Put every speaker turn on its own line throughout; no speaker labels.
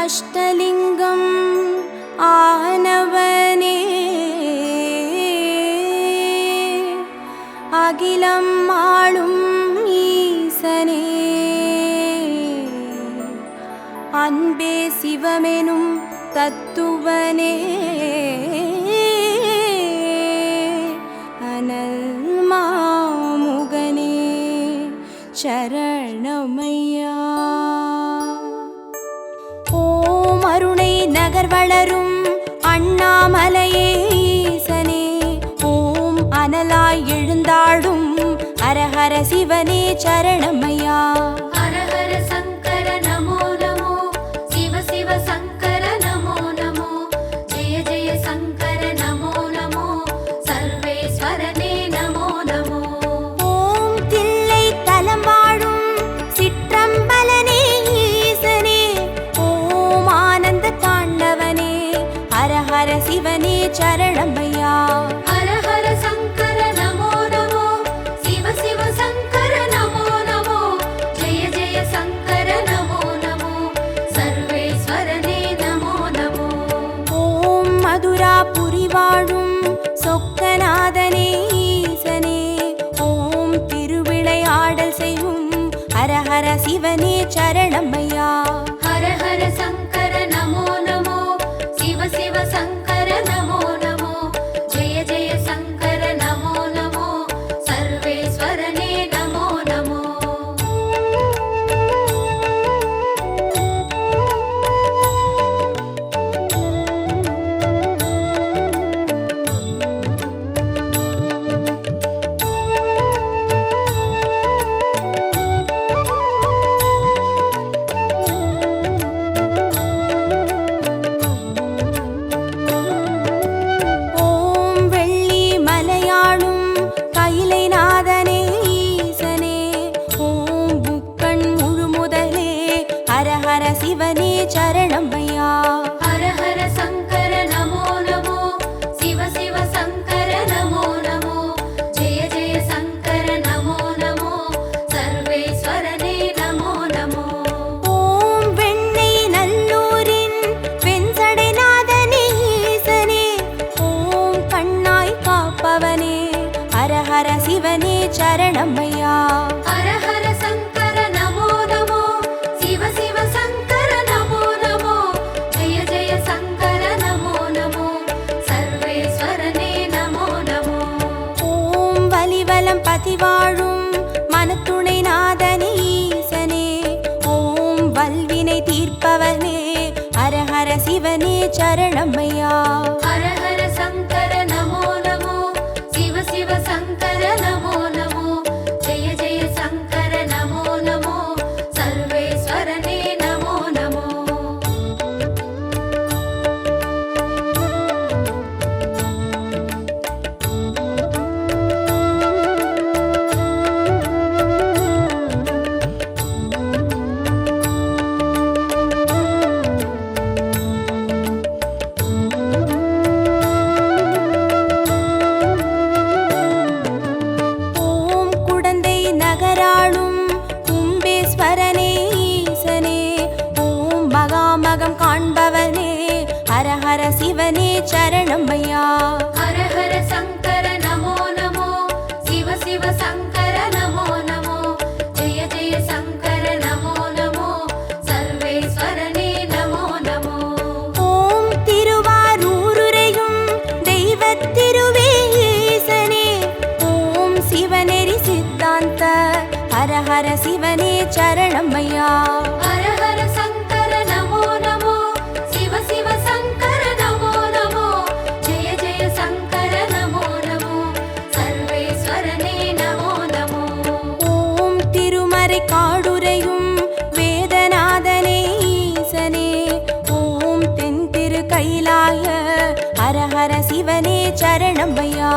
அஷ்டலிங்கம் ஆனவனே அகிலம் ஆளும் ஈசனே அன்பே சிவமெனும் தத்துவனே அனல் மாமுகனே சரணமையா. ஓம் அருணை நகர் வளரும் அண்ணாமலையே ஈசனே ஓம் அனலாய் எழுந்தாடும் ஹரஹர சிவனே சரணமையா.
ஹரஹர சங்கர நமோ நமோ சிவ சிவ சங்கர நமோ நமோ ஜெய ஜெய சங்கர நமோ நமோ சர்வேஸ்வரனே நமோ நமோ.
ஓம் தில்லை தலம் வாழும் சிற்றம்பலனே ஈசனே ஓம் ஆனந்த தாண்டவனே ஹரஹர சிவனே சரணமையா.
ஹரஹர சங்கர நமோ நமோ சிவ சிவ சங்கர நமோ நமோ ஜெய ஜெய சங்கர நமோ நமோ சர்வேஸ்வரனே நமோ நமோ.
ஓம் மதுராபுரி வாழும் சொக்கநாதனே ஈசனே ஓம் திருவிளையாடல் செய்யும் ஹரஹர சிவனே சரணமையா.
ஹரஹர சங்கர நமோ நமோ சிவ சிவ சங்கர நமோ நமோ ஜெய ஜெய சங்கர நமோ நமோ சர்வேஸ்வரனே நமோ நமோ.
ஓம் வெள்ளி மலையாளும் கைலைநாதனே ஈசனே ஓம் புக்கண் முழுமுதலே ஹரஹர சிவனே சரணமையா.
ஹரஹர சங்கர நமோ நமோ சிவ சிவ சங்கர நமோ நமோ ஜெய ஜெய சங்கர நமோ நமோ சர்வேஸ்வரனே நமோ நமோ.
ஓம் வெண்ணை நல்லூரின் வெண்சடைநாதனே ஈசனே ஓம் கண்ணாய் காப்பவனே ஹரஹர சிவனே சரணமையா.
ஹரஹர சங்கர நமோ நமோ சிவ சிவ சங்கர நமோ நமோ ஜெய ஜெய சங்கர நமோ நமோ சர்வேஸ்வரனே நமோ நமோ.
ஓம் வலிவலம் பதிவாழும் மனத்துணை நாதனே ஈசனே ஓம் வல்வினை தீர்ப்பவனே ஹரஹர சிவனே சரணமையா.
ஹரஹர சங்கர நமோ நமோ சிவ சிவ சங்கர நமோ நமோ ஜெய ஜெய சங்கர நமோ நமோ சர்வேஸ்வரனே நமோ நமோ.
ஓம் குடந்தை நகராளும் கும்பேஸ்வரனே ஈசனே ஓம் மகாமகம் காண்பவனே ஹரஹர சிவனே சரணமையா.
ஹரஹர சங்கர நமோ நமோ சிவ சிவ சங்கர நமோ நமோ ஜெய ஜெய சங்கர நமோ நமோ சர்வேஸ்வரனே நமோ நமோ.
ஓம் திருவாரூருரையும் தெய்வத் திருவே ஈசனே ஓம் சிவநெறி சித்தாந்த ஹரஹர சிவனே சரணமையா.
ஹரஹர சங்கர நமோ நமோ சிவ சிவ சங்கர நமோ நமோ ஜெய ஜெய சங்கர நமோ நமோ சர்வேஸ்வரனே நமோ நமோ.
ஓம் திருமறை காடுரையும் வேதநாதனே ஈசனே ஓம் தென் திரு கைலாய ஹரஹர சிவனே சரணமையா.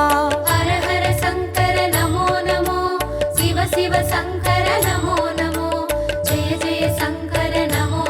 ஹரஹர சங்கர நமோ நமோ சிவ சிவ சங்கர நமோ நமோ ஜெய ஜெய சங்கர நமோ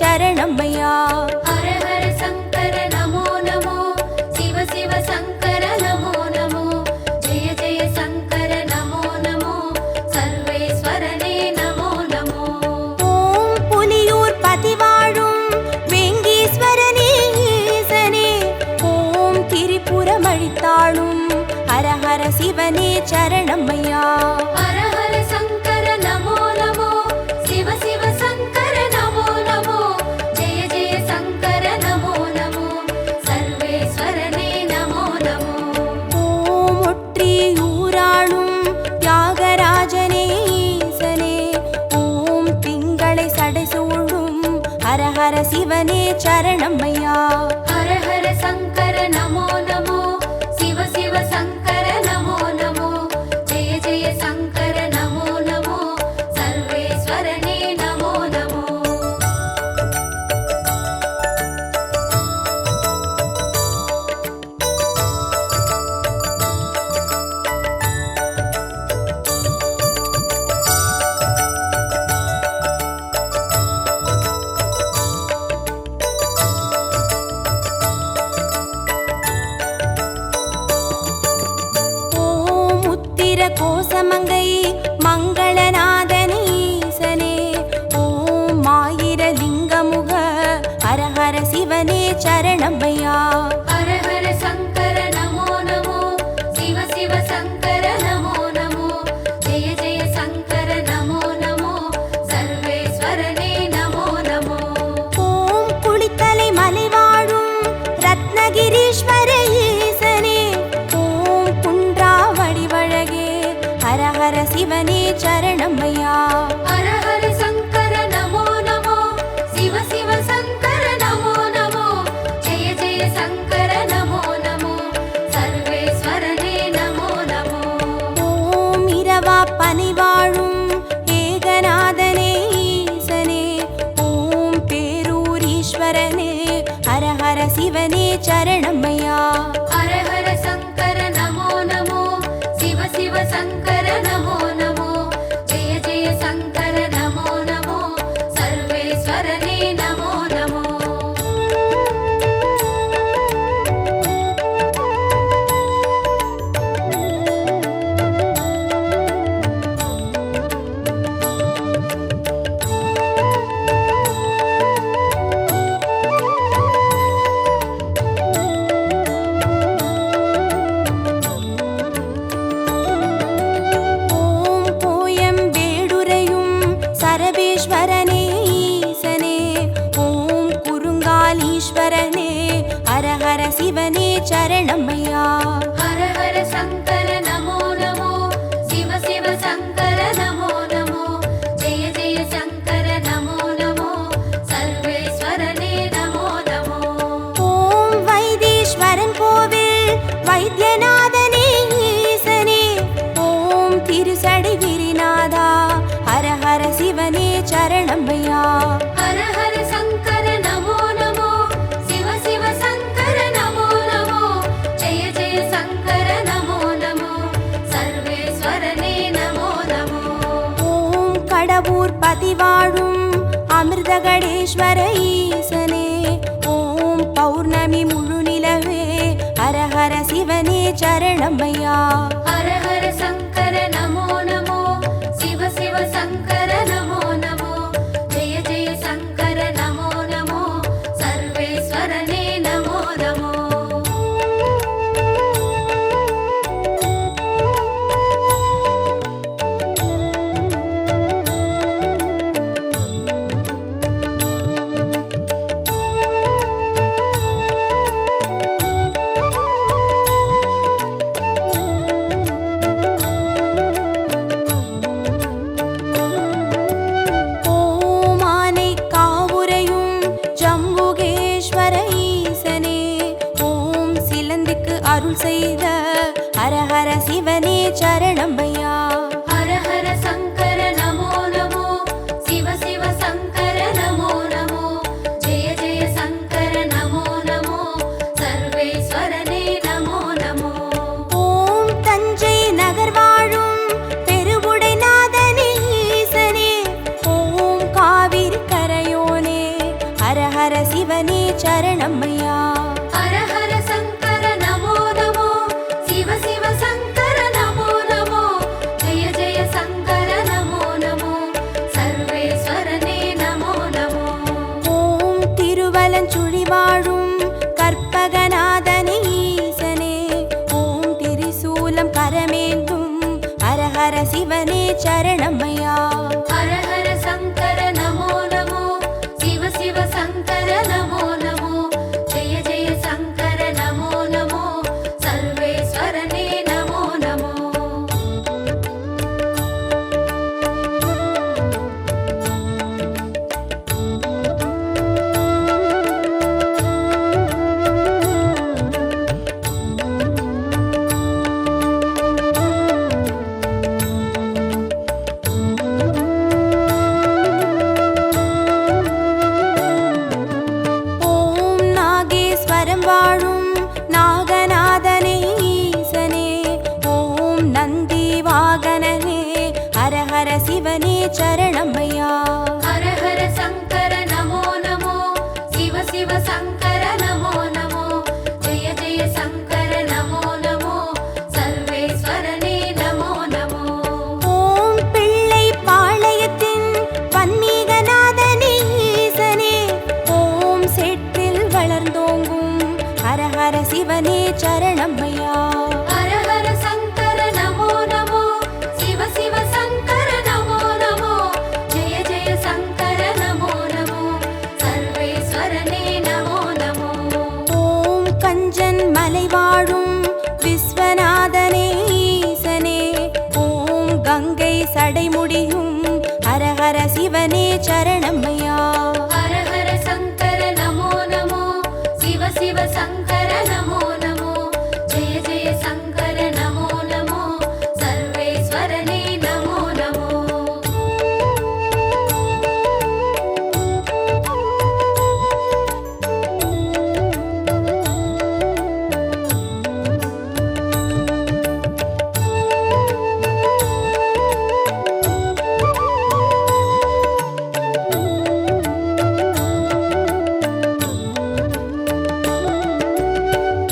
சரணமையா.
ஹர ஹர சங்கர நமோ நமோ, சிவ சிவ சங்கர நமோ நமோ, ஜெய ஜெய சங்கர நமோ நமோ, சர்வேஸ்வரனே நமோ நமோ.
ஓம் புலியூர் பதிவாழும் வேங்கீஸ்வரனே ஈசனே, ஓம் திரிபுரம் அழித்தாளும் ஹர ஹர சிவனே சரணமையா.
ஹர ஹர சங்கர நமோ நமோ, சிவ சிவ சங்கர நமோ நமோ, ஜெய ஜெய சங்கர நமோ நமோ, சர்வேஸ்வரனே நமோ நமோ.
ஓம் ஒற்றியூராளும் தியாகராஜனே ஈசனே, ஓம் திங்களை சடைசூழும் ஹர ஹர சிவனே சரணமையா.
ஹர ஹர சங்கர நமோ நமோ, சிவ சிவ சங்கர நமோ நமோ, ஜெய ஜெய சங்கர நமோ நமோ, சர்வேஸ்வரனே நமோ நமோ.
ஓம் உத்திர கோசமங்கை மங்களநாதனே ஈசனே, ஓம் மாயிரலிங்கமுக ஹர ஹர சிவனே சரணமையா.
ஹர ஹர சங்கர நமோ நமோ, சிவ சிவ சங்கர நமோ நமோ, ஜெய ஜெய சங்கர நமோ நமோ, சர்வேஸ்வரனே நமோ நமோ.
ஓம் குளித்தலை மலை வாழும் ரத்னகிரீஸ்வர ஈசனே, ஓம் குன்றா வடிவழகே ஹர ஹர சிவனே சரணமையா.
ஹர ஹர சங்கர நமோ நமோ, சிவ சிவ சங்கர நமோ நமோ, ஜெய ஜெய சங்கர நமோ நமோ, சர்வேஸ்வரனே நமோ நமோ.
ஓம் இரவா பனி வாழும் ஏகநாதனே ஈசனே, ஓம் பேரூரீஸ்வரனே ஹர ஹர சிவனே சரணமையா.
ஹர ஹர சங்கர நமோ நமோ, சிவ சிவ சங்கர நமோ நமோ, ஜெய ஜெய சங்கர நமோ நமோ, சர்வேஸ்வரனே நமோ நமோ.
ஓம் கோயம்பேடுரையும் சரபேஸ்வரனே ஈசனே, ஓம் குறுங்காலீஸ்வரனே ஹர ஹர சிவனே சரணமையா.
ஹர ஹர சங்கர நமோ நமோ, சிவ சிவ சங்கர நமோ நமோ, ஜெய ஜெய சங்கர நமோ நமோ, சர்வேஸ்வரனே நமோ நமோ.
ஓம் வைத்தீஸ்வரன் கோவில் வைத்தியநாதனே ஈசனே, ஓம் திருசடை கிரிநாதா ஹர ஹர சிவனே சரணமையா.
ஹர ஹர சங்கர நமோ நமோ, சிவ சிவ சங்கர நமோ நமோ, ஜெய ஜெய சங்கர நமோ நமோ, சர்வேஸ்வரனே நமோ நமோ.
ஓம் கடவுர் பதிவாழும் அமிர்தகடேஸ்வர ஈசனே, ஓம் பௌர்ணமி முழு நிலவே ஹர ஹர சிவனே சரணமையா.
ஹர ஹர சங்கர நமோ நமோ, சிவ சிவ சங்கர நமோ நமோ, ஜெய ஜெய சங்கர நமோ நமோ, சர்வேஸ்வரனே நமோ நமோ.
ஓம் ஆனை காவுரையும் ஜம்புகேஸ்வர ஈசனே, ஓம் சிலந்திக்கு அருள் செய்த ஹர ஹர சிவனே சரணமையா.
ஹர ஹர சங்கர நமோ நமோ, சிவ சிவ சங்கர நமோ நமோ, ஜெய ஜெய சங்கர நமோ நமோ, சர்வேஸ்வரனே நமோ நமோ.
ஓம் தஞ்சை நகர் வாழும் பெருவுடைநாதனே ஈசனே, ஓம் காவிரி கரையோனே சிவனே சரணமையா.
ஹர ஹர சங்கர நமோ நமோ, சிவ சிவ சங்கர நமோ நமோ, ஜெய ஜெய சங்கர நமோ நமோ, சர்வேஸ்வரனே நமோ நமோ.
ஓம் நாகேஸ்வரம் வாழும் நாகநாதனே ஈசனே, ஓம் நந்தி வாகனனே, ஹர ஹர சிவனே சரணமையா.
ஹர ஹர சங்கர நமோ நமோ, சிவ சிவ சங்கர நமோ நமோ, ஜெய ஜெய சங்கர நமோ நமோ, சர்வேஸ்வரனே நமோ நமோ.
ஓம் பிள்ளை பாளையத்தின் பன்மீகநாதனே ஈசனே, ஓம் செட்டில் வளர்ந்தோங்கும் ஹர ஹர சிவனே சரணமையா.
ஹர ஹர சங்கர நமோ நமோ, சிவ சிவ சங்கர நமோ நமோ, ஜெய ஜெய சங்கர நமோ நமோ, சர்வேஸ்வரனே நமோ நமோ.
ஓம் கஞ்சன் மலை வாழும் விஸ்வநாதனே ஈசனே, ஓம் கங்கை சடைமுடியும் ஹர ஹர சிவனே சரணமையா.
ஹர ஹர சங்கர நமோ நமோ, சிவ சிவ சங்கர நமோ நமோ, ஜெய ஜெய சங்கர நமோ நமோ, சர்வேஸ்வரனே நமோ நமோ.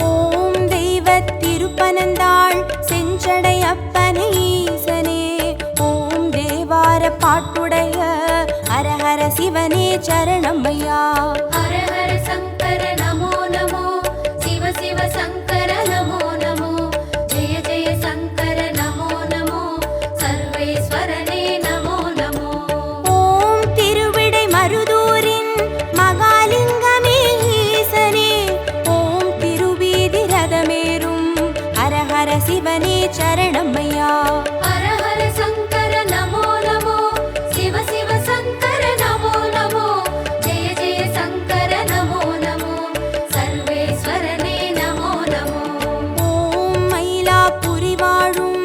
ஓம் தெய்வத் திருப்பனந்தாள் செஞ்சடையப்பனே ஈசனே, ஓம் தேவார பாட்டுடைய ஹர ஹர சிவனே சரணமையா.
ஹர ஹர சங்கர நமோ நமோ, சிவ சிவ சங்கர நமோ நமோ, ஜெய ஜெய சங்கர நமோ நமோ, சர்வேஸ்வரனே நமோ நமோ.
ஓம் திருவிடை மருதூரின் மகாலிங்கமே ஈசனே, ஓம் திருவீதி ரதமேறும் ஹர ஹர சிவனே சரணமையா.
ஹர ஹர சங்கர நமோ நமோ, சிவ சிவ சங்கர நமோ நமோ, ஜெய ஜெய சங்கர நமோ நமோ, சர்வேஸ்வரனே நமோ நமோ.
ஓம் மயிலாப்புரி வாழும்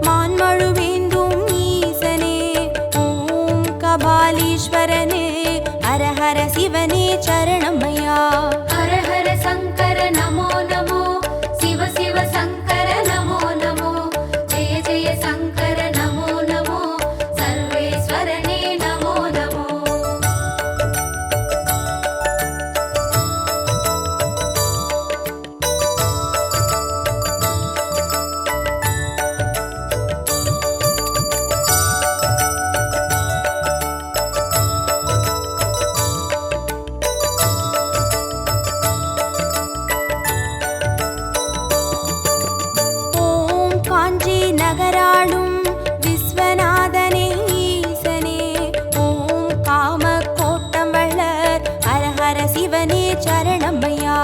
மான்மழுவேந்தும் ஈசனே, ஓம் கபாலீஸ்வரனே, ஹர ஹர சிவனே சரணமையா.
ஹர ஹர சங்கர நமோ நமோ, சிவ சிவ சங்கர நமோ நமோ, ஜெய ஜெய சங்கர நமோ நமோ, சர்வேஸ்வரனே நமோ நமோ.
ஓம் காஞ்சி நகராளும் விஸ்வநாதனே ஈசனே, ஓம் காம கோட்டம் வளர் ஹர ஹர சிவனே சரணமையா.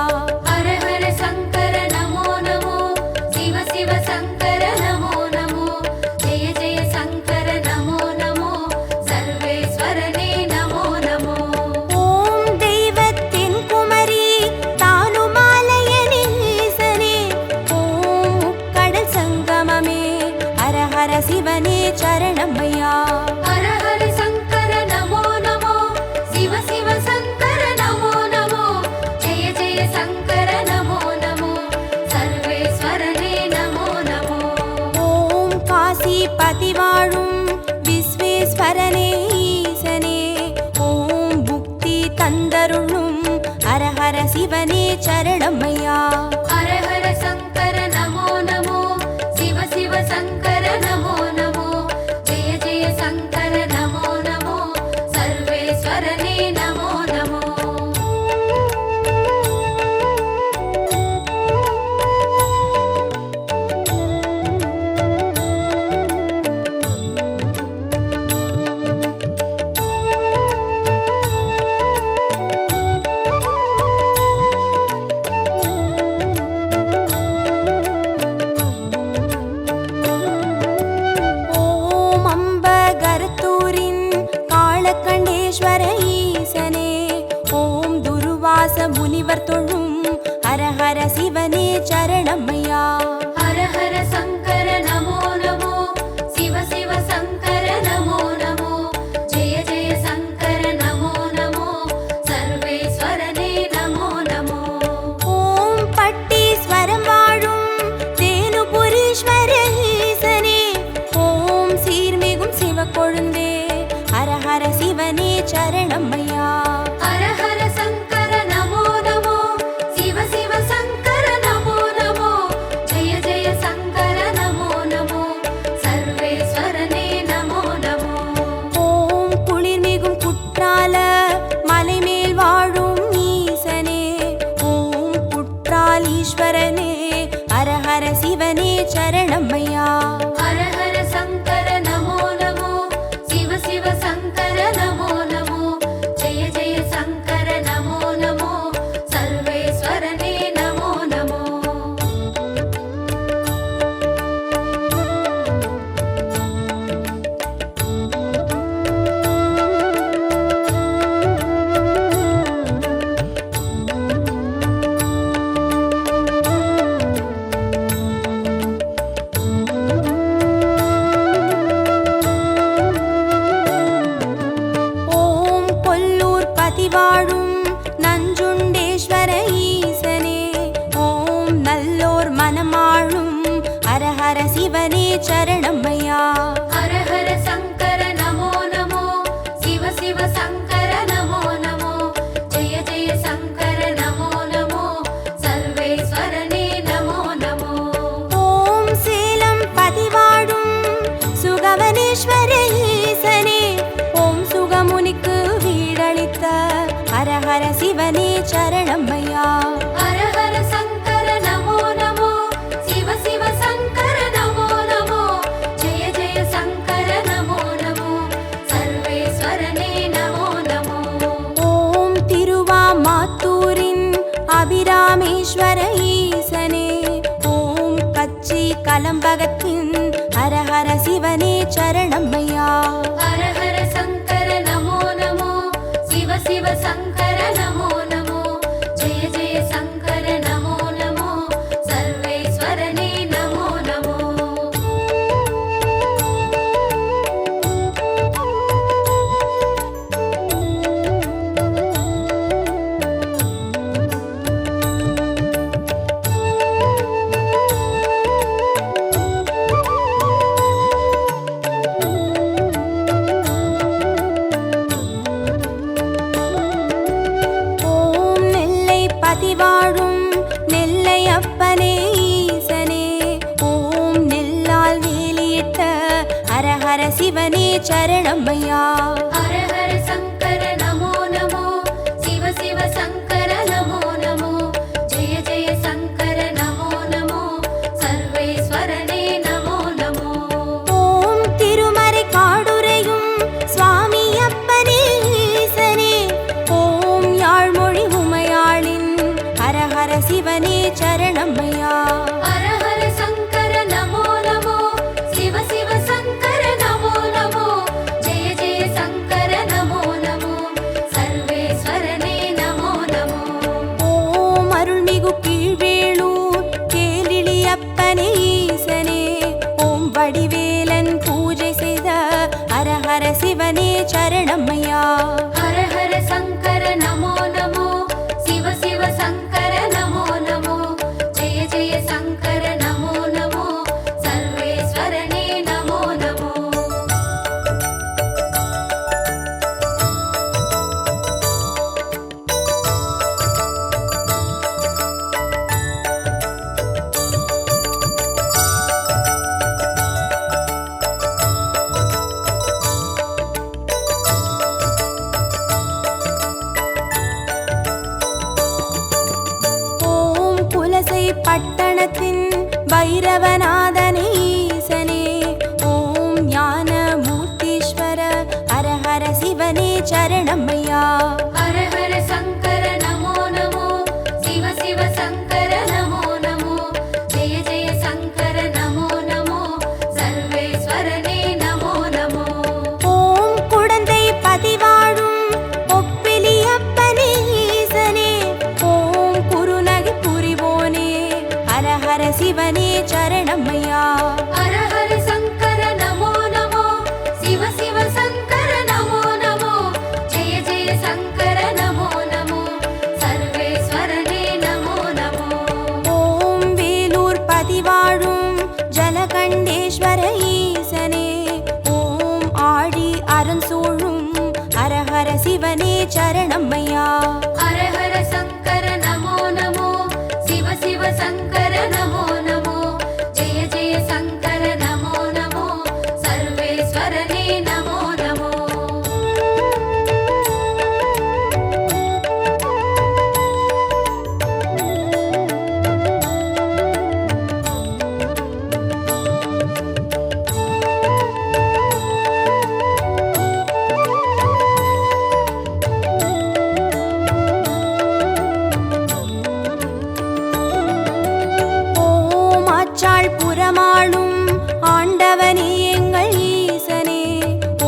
ஹர ஹர சங்கர நமோ நமோ, சிவ சிவ சங்கர நமோ நமோ, ஜெய ஜெய சங்கர நமோ நமோ, சர்வேஸ்வரனே நமோ நமோ.
ஓம் தெய்வத்தின் குமரி தானுமாலயனே ஈசனே, ஓம் முக்கடல் சங்கமமே ஹர ஹர சிவனே சரணமையா.
ஹர ஹர சங்கர நமோ நமோ, சிவ சிவ சங்கர நமோ நமோ, ஜெய ஜெய சங்கர நமோ நமோ, சர்வேஸ்வரனே நமோ நமோ.
ஓம் காசிபதி வாழும் விஸ்வேஸ்வரனே ஈசனே, ஓம் புக்தி தந்தருளும் ஹர ஹர சிவனே சரணமையா.
ஹர ஹர சங்கர நமோ நமோ, சிவ சிவ சங்கர நமோ நமோ, ஜெய ஜெய சங்கர நமோ நமோ, சர்வேஸ்வரனே நமோ நமோ.
சரணமையா.
ஹர ஹர சங்கர நமோ நமோ, சிவ சிவ சங்கர நமோ நமோ, ஜெய ஜெய சங்கர நமோ நமோ, சர்வேஸ்வரனே நமோ நமோ.
ஓம் பட்டீஸ்வரம் வாழும் தேனுபுரீஸ்வர ஈசனே, ஓம் சீர்மிகும் சிவக்கொழுந்தே, ஹர ஹர சிவனே சரணமையா.
ஹர ஹர சங்கர நமோ நமோ, சிவ சிவ சங்கர நமோ நமோ, ஜெய ஜெய சங்கர நமோ நமோ, சர்வேஸ்வரனே நமோ நமோ.
ஓம் குளிர்மிகும் குற்றால மலைமேல் வாழும் ஈசனே, ஓம் குற்றாலீஸ்வரனே, ஹர ஹர சிவனே சரணமையா.
ஹர ஹர சங்கர நமோ நமோ, சிவ சிவ சங்கர நமோ நமோ, ஜெய ஜெய சங்கர நமோ நமோ, சர்வேஸ்வரனே நமோ நமோ.
ஓம் கொல்லூர் பதிவாழும் நஞ்சுண்டேஸ்வர ஈசனே, ஓம் நல்லோர் மனமாளும் ஹர ஹர சிவனே சரணமையா.
ஹர ஹர சங்கர நமோ நமோ, சிவ சிவ சங்கர நமோ நமோ, ஜெய ஜெய சங்கர நமோ நமோ, சர்வேஸ்வரனே நமோ நமோ.
ஓம் சேலம் பதிவாழும் சுகவனேஸ்வர ஈசனே, ஓம் சுகமுனிக்கு வீடளித்த ஹர ஹர சிவனே சரணமையா.
ஹர ஹர சங்கர நமோ நமோ, சிவ சிவ சங்கர நமோ நமோ, ஜெய ஜெய சங்கர நமோ நமோ, சர்வேஸ்வரனே நமோ நமோ.
ஓம் திருவாமாத்தூரின் அபிராமேஸ்வர ஈசனே, ஓம் கச்சி கலம்பகத்தின் ஹர ஹர சிவனே சரணமையா.
ஹர ஹர சங்கர நமோ நமோ, சிவ சிவ சங்கர நமோ நமோ, ஜெய ஜெய சங்கர நமோ நமோ, சர்வேஸ்வரனே நமோ நமோ.
ஓம் நெல்லை பதிவாழும் நெல்லை அப்பனே ஈசனே, ஓம் நெல்லால் வேலியிட்ட ஹர ஹர சிவனே சரணமையா.
ஹர ஹர சங்கர நமோ நமோ, சிவ சிவ சங்கர நமோ நமோ, ஜெய ஜெய சங்கர நமோ நமோ, சர்வேஸ்வரனே நமோ நமோ.
ஓம் திருமறை காடுரையும் சுவாமி அப்பனே ஈசனே, ஓம் யாழ்மொழி உமையாளின் ஹர ஹர சிவனே சரணமையா.
ஹர ஹர சங்கர நமோ நமோ, சிவ சிவ சங்கர நமோ நமோ, ஜெய ஜெய சங்கர
சரணம்மையா.
ஹர ஹர சங்கர நமோ நமோ, சிவ சிவ சங்கர நமோ நமோ, ஜெய ஜெய சங்கர நமோ நமோ, சர்வேஸ்வரனே நமோ நமோ.
புறமாளும் ஆண்டவனே எங்கள் ஈசனே,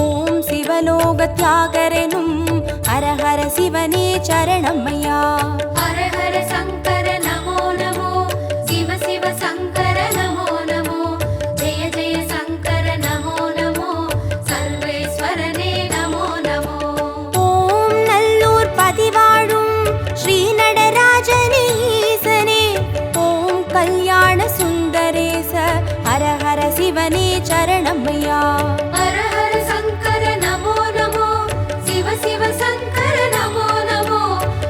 ஓம் சிவலோக தியாகரனும் ஹர ஹர சிவனே சரணம்மையா.
ஹர ஹர சங்கர நமோ நமோ, சிவ சிவ சங்கர நமோ நமோ, ஜெய ஜெய சங்கர நமோ நமோ, சர்வேஸ்வரனே நமோ நமோ.
ஓம் நல்லூர் பதிவாழும் ஸ்ரீ நடராஜனே ஈசனே, ஓம் கல்யாண சுந்தரேச ஹர ஹர சிவனே சரணம்மையா.
ஹர ஹர சங்கர நமோ நமோ, சிவ சிவ சங்கர நமோ நமோ,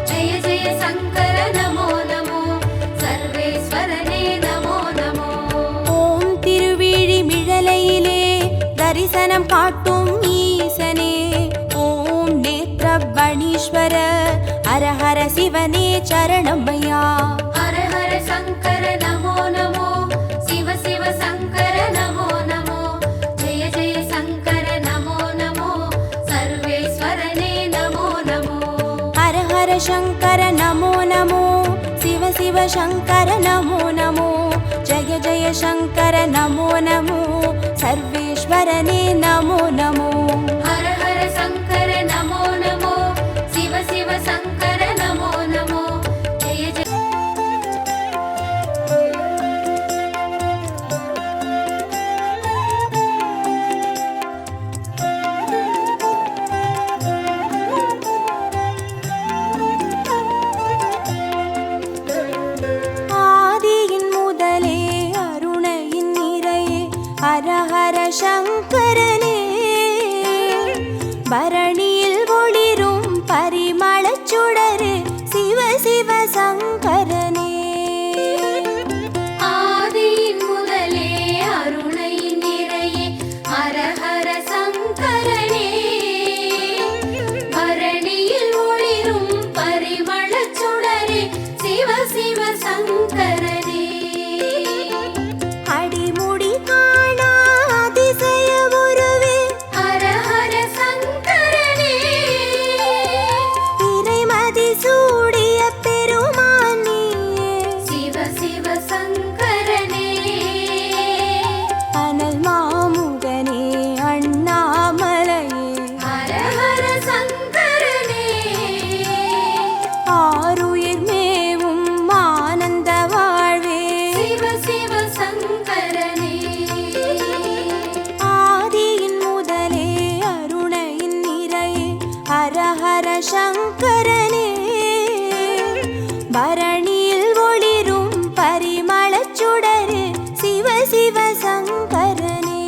ஜெய ஜெய சங்கர நமோ நமோ, சர்வேஸ்வரனே நமோ நமோ.
ஓம் திருவிழிமிழலையிலே தரிசனம் காட்டும் ஈசனே, ஓம் நேத்ரபணீஸ்வர ஹர ஹர சிவனே சரணம்மையா.
ஹர ஹர சங்கர நமோ நமோ, சிவ சிவ சங்கர நமோ நமோ, ஜெய ஜெய சங்கர நமோ நமோ, சர்வேஸ்வரனே நமோ நமோ.
ஹர ஹர சங்கர நமோ நமோ, சிவ சிவ சங்கர நமோ நமோ, ஜெய ஜெய சங்கர நமோ நமோ, சர்வேஸ்வரனே நமோ நமோ.
ஹர ஹர சங்கர நமோ நமோ, சிவ சிவ சங்கர நமோ நமோ, ஜெய ஜெய.
ஆதியின் முதலே அருணையின் நிறையே ஹர ஹர சங்கரனே, பரணியில் ஒளிரும் பரிமளச் சுடரே சிவ சிவ சங்கரனே.
ஆதியின் முதலே அருணையின் நிறையே ஹர ஹர சங்கரனே, பரணியில் ஒளிரும் பரிமளச் சுடரே சிவ சிவ சங்கரனே.
அடிமுடி காணா அதிசய உருவே
ஹர ஹர சங்கரனே,
இறைமதி சூடிய பெருமான் நீயே,
சிவ சிவ சங்கரனே.
அனல் மாமுகனே அண்ணாமலையே,
ஹர ஹர சங்கரனே,
ஆருயிர் மேவும் ஆனந்த வாழ்வே,
சிவ சிவ சங்கரனே.
ஆதியின் முதலே அருணையின் நிறையே ஹர ஹர சங்கரனே, பரணியில் ஒளிரும் பரிமளச் சுடரே சிவ சிவ சங்கரனே.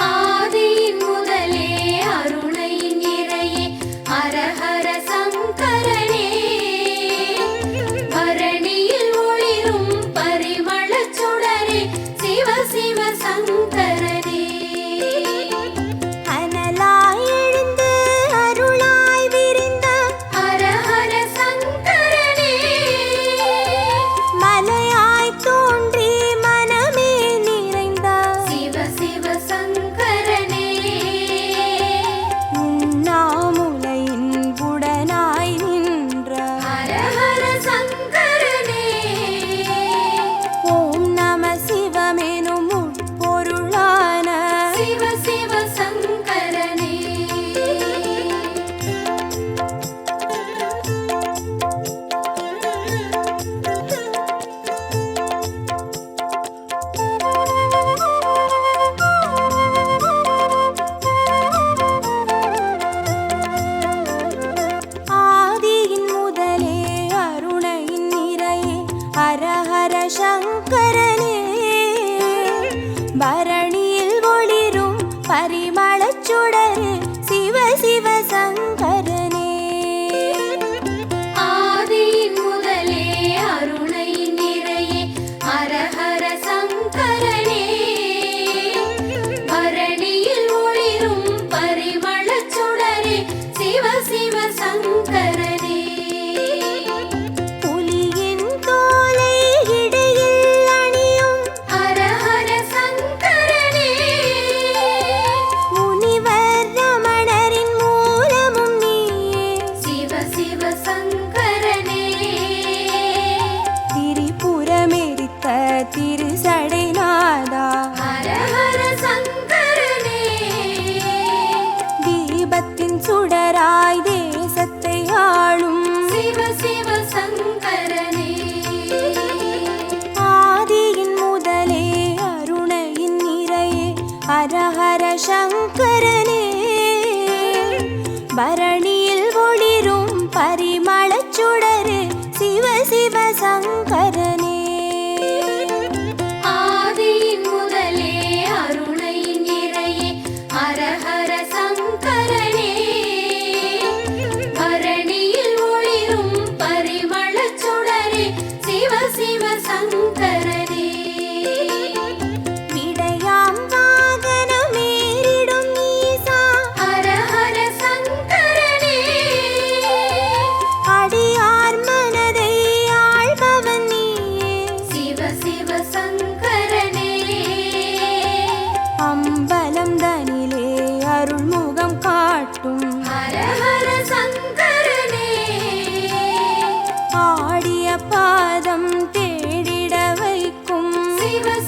ஆதியின் முதலே அருணையின் நிறையே ஹர ஹர சங்கரனே, பரணியில் ஒளிரும் பரிமளச் சுடரே சிவ சிவ சங்கரனே.
அனலாய் எழுந்து அருளாய் விரிந்த
ஹர ஹர சங்கரனே,
மலையாய் தோன்றி மனமே நிறைந்த
சிவ சிவ சங்கரனே.
உண்ணாமுலையின் உடனாய் நின்ற
ஹர ஹர சங்கரனே,
ஓம் நம சிவ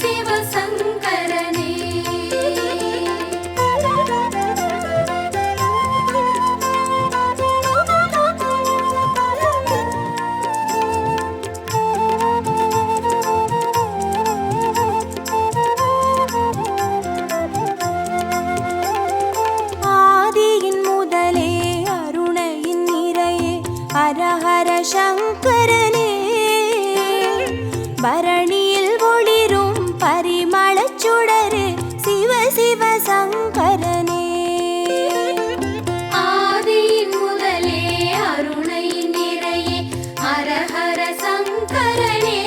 சிவ சங்கரனே.
ஆதியின் முதலே அருணையின் நிறையே ஹரஹர சங்கரனே பரணியில் ஒளிரும் பரிமளச் சுடரு சிவ சிவ சங்கரனே.
ஆதியின் முதலே அருணை நிறையே ஹரஹர சங்கரனே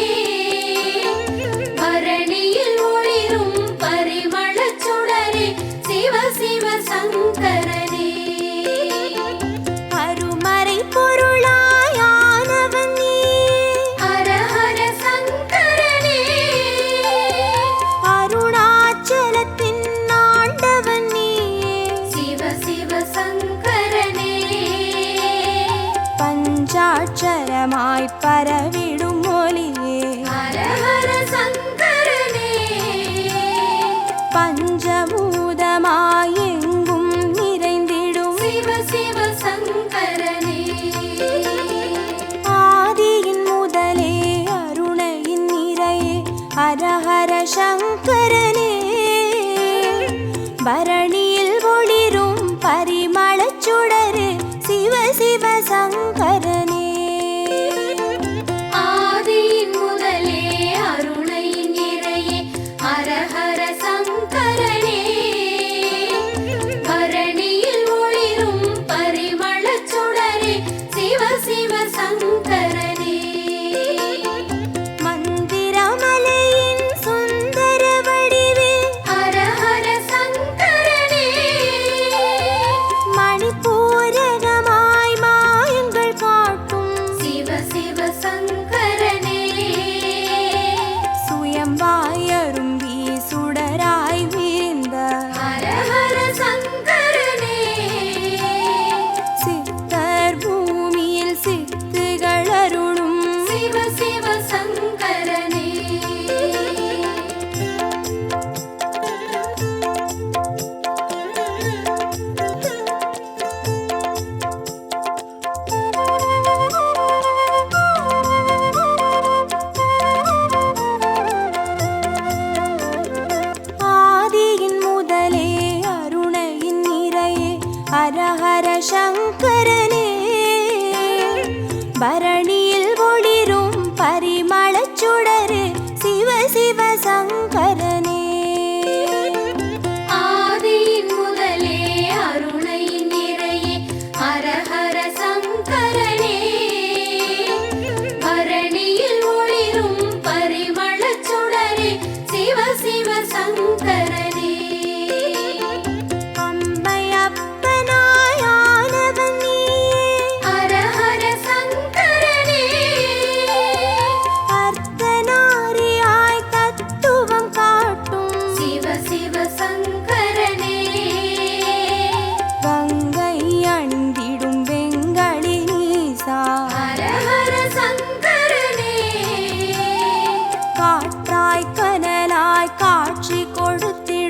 பரணியில் ஒளிரும் பரிமளச் சுடரே சிவ சிவ சங்கரனே.
அருமறை பொருளாயானவன் நீ
ஹரஹர சங்கரனே.
அருணாச்சலத்தின் ஆண்டவன் நீ
சிவ சிவ சங்கரனே.
பஞ்சாட்சரமாய் பரவிடும் ஒளியே
ஹரஹர சங்கரனே.
பஞ்சபூதமாய் எங்கும் நிறைந்திடும்
சிவ சிவ சங்கரனே.
ஆதியின் முதலே அருணையின் நிறையே ஹரஹர சங்கரனே பரணியில் ஒளிரும் பரிமளச் சுடரு சிவ சிவ சங்கரனே.
ஆதியின் முதலே அருணை நிறையே ஹரஹர சங்கரனே பரணியில் ஒளிரும் பரிமளச் சுடரே சிவ சிவ சங்கரனே.
மந்திரமலையின் சுந்தர வடிவே
ஹரஹர சங்கரனே.
மணிப்பூரகமாய் மாயங்கள் காட்டும்
சிவ சிவ சங்கரனே.
சுயம்பாய் அரும்பி சுடராய் வீழ்ந்த
ஹரஹர சங்கரனே.
சித்தர் பூமியில் சித்துகள் அருளும்
சிவ சிவ சங்கரனே.
ஆதியின் முதலே அருணையின் நிறையே ஹரஹர சங்கரனே பரணியில் ஒளிரும் பரிமளச் சுடரு சிவ சிவ சங்கரனே.
ஆதியின் முதலே அருணை நிறையே ஹரஹர சங்கரனே பரணியில் ஒளிரும் பரிமளச் சுடரே சிவ சிவ சங்கரனே.
அம்பையப்பனாய் ஆனவன் நீ
ஹரஹர சங்கரனே.
அர்த்தநாரியாய் தத்துவம் காட்டும்
சிவ சிவ சங்கரனே.
கங்கை அணிந்திடும் வெங்களி நீசா
ஹரஹர சங்கரனே.
காற்றாய் கனலாய் காட்சி கொடுத்திடும்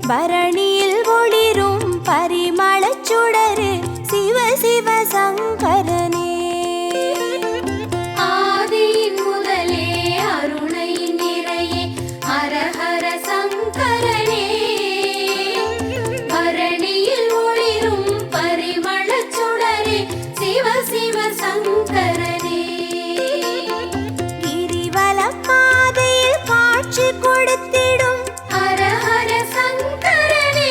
பரணியில் ஒளிரும் பரிமளச் சுடரு சிவ சிவ சங்கரனே.
ஆதியின் முதலே அருணை நிறையே ஹர ஹர சங்கரனே. பரணியில் ஒளிரும் பரிமளச் சுடரே சிவ சிவ சங்கரனே.
கிரிவல பாதையில் காட்சி கொடுத்திடும்
ஹர ஹர சங்கரனே.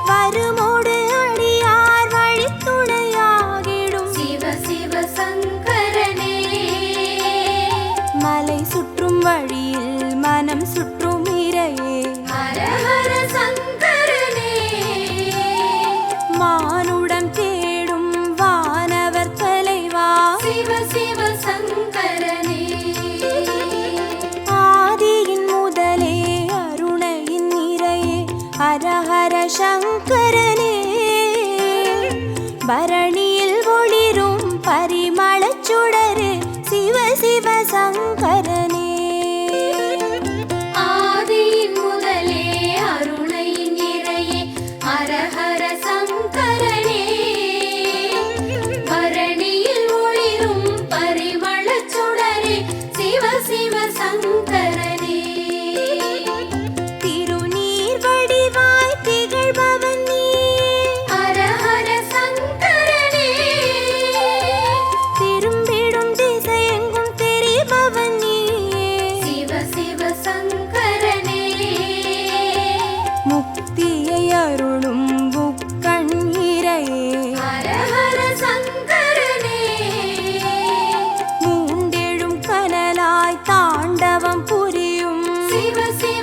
வருமோடு அடியார் வழித்துணையாகிடும்
சிவ சிவ சங்கரனே.
மலை சுற்றும் வழியில் மனம் சுற்றும் இறையே.
ஹர ஹர சங்கரனே.
மானுடம் தேடும் வானவர் தலைவா
சிவ சிவ சங்கரனே.
ஆதியின் முதலே அருணையின் நிறையே ஹர ஹர சங்கரனே. பரணியில் ஒளிரும் பரிமளச் சுடரு சிவ சிவ சங்கரனே.
ஆதியின் முதலே அருணை நிறையே ஹர ஹர சங்கரனே. பரணியில் ஒளிரும் பரிமளச் சுடரே சிவ சிவ சங்கரனே.
திருநீர் வடிவாய் திகழ்பவன் நீயே.
ஹர ஹர சங்கரனே.
திரும்பிடும் திசையெங்கும் தெரிபவன் நீயே.
சிவ சிவ சங்கரனே.
முக்தியை அருளும் முக்கண் இறையே.
ஹர ஹர சங்கரனே.
மூண்டெழும் கனலாய் தாண்டவம் புரியும்
சிவ சிவ